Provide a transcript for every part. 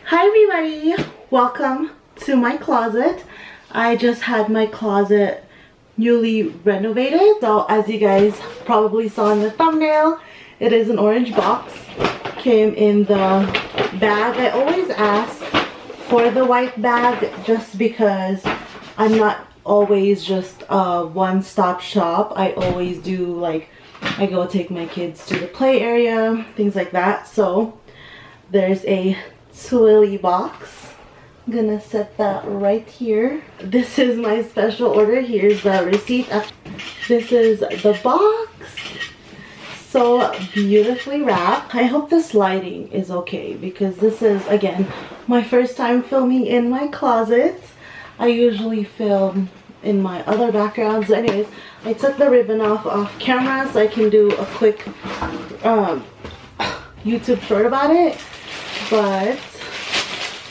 Hi everybody, welcome to my closet. I just had my closet newly renovated, so as you guys probably saw in the thumbnail, it is an orange box. Came in the bag. I always ask for the white bag just because I'm not always just a one-stop shop. I always do, like, I go take my kids to the play area, things like that. So there's a Twilly box. I'm gonna set that right here. This is my special order. Here's the receipt. This is the box. So beautifully wrapped. I hope this lighting is okay because this is, again, my first time filming in my closet. I usually film in my other backgrounds. Anyways, I took the ribbon off camera so I can do a quick YouTube short about it. But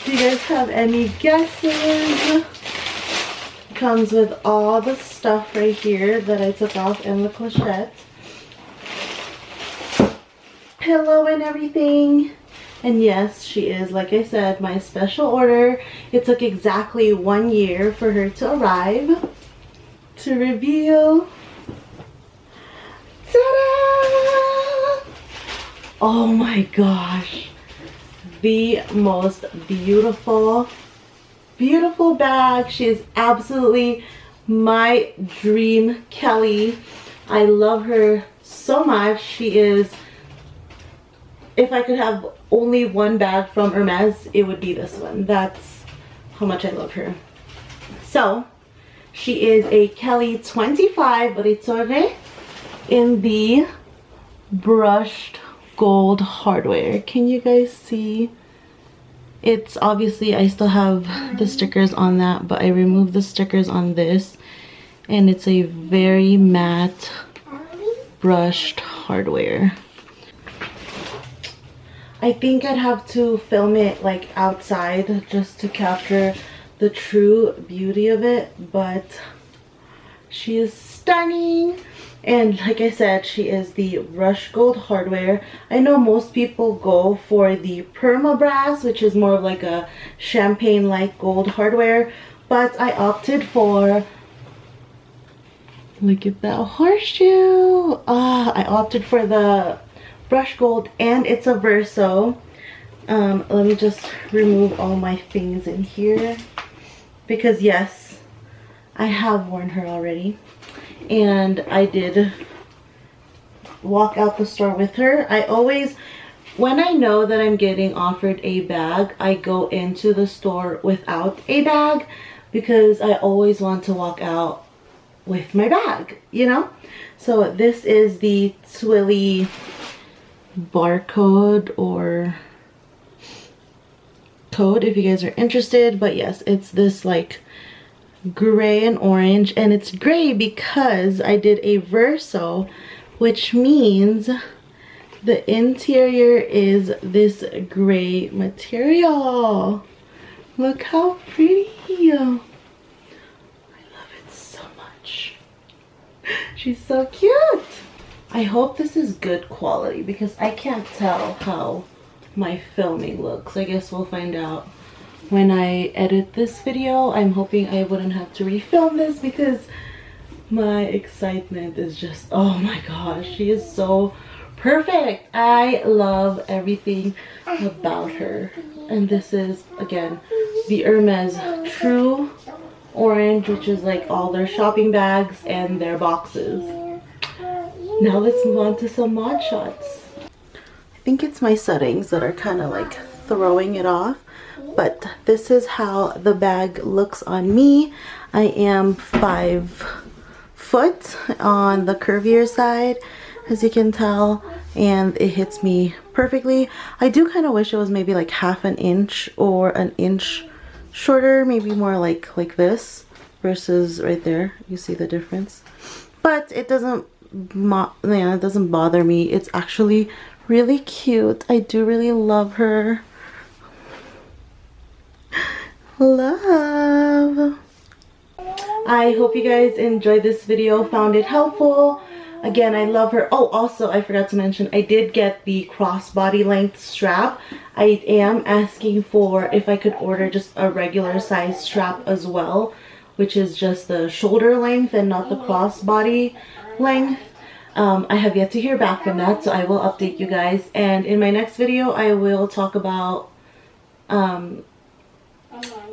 do you guys have any guesses? Comes with all the stuff right here that I took off and the clochette. Pillow and everything. And yes, she is, like I said, my special order. It took exactly 1 year for her to arrive. To reveal. Ta-da! Oh my gosh. The most beautiful bag. She is absolutely my dream Kelly. I love her so much. She is, if I could have only one bag from Hermes, it would be this one. That's how much I love her. So she is a Kelly 25 Rizzore in the brushed gold hardware. Can you guys see? It's obviously, I still have the stickers on that, but I removed the stickers on this, and it's a very matte brushed hardware. I think I'd have to film it like outside just to capture the true beauty of it, but she is stunning. And like I said, she is the brushed gold hardware. I know most people go for the perma brass, which is more of like a champagne like gold hardware, but I opted for, look at that horseshoe. I opted for the brush gold, and it's a verso. Let me just remove all my things in here because yes, I have worn her already. And I did walk out the store with her. I always, when I know that I'm getting offered a bag, I go into the store without a bag because I always want to walk out with my bag, you know? So this is the Twilly barcode or code if you guys are interested. But yes, it's this like gray and orange, and it's gray because I did a verso, which means the interior is this gray material. Look how pretty. I love it so much. She's so cute. I hope this is good quality because I can't tell how my filming looks. I guess we'll find out when I edit this video. I'm hoping I wouldn't have to refilm this because my excitement is just, oh my gosh, she is so perfect. I love everything about her. And this is, again, the Hermes True Orange, which is like all their shopping bags and their boxes. Now let's move on to some mod shots. I think it's my settings that are kind of like throwing it off. But this is how the bag looks on me. I am 5 foot on the curvier side, as you can tell, and it hits me perfectly. I do kind of wish it was maybe like half an inch or an inch shorter, maybe more like this versus right there. You see the difference? But it doesn't, it doesn't bother me. It's actually really cute. I do really love her. Love. I hope you guys enjoyed this video, found it helpful. Again, I love her. Oh, also, I forgot to mention, I did get the crossbody length strap. I am asking for if I could order just a regular size strap as well, which is just the shoulder length and not the crossbody length. I have yet to hear back from that, so I will update you guys. And in my next video, I will talk about, I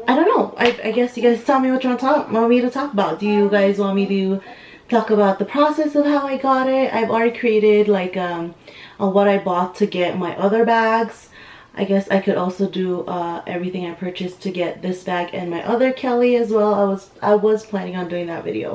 don't know. I guess you guys tell me what you want me to talk about. Do you guys want me to talk about the process of how I got it? I've already created like what I bought to get my other bags. I guess I could also do everything I purchased to get this bag and my other Kelly as well. I was planning on doing that video.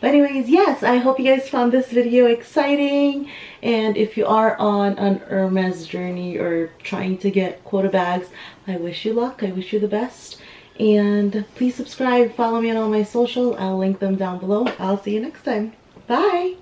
But anyways, yes, I hope you guys found this video exciting. And if you are on an Hermes journey or trying to get quota bags, I wish you luck. I wish you the best. And please subscribe, follow me on all my socials. I'll link them down below. I'll see you next time. Bye!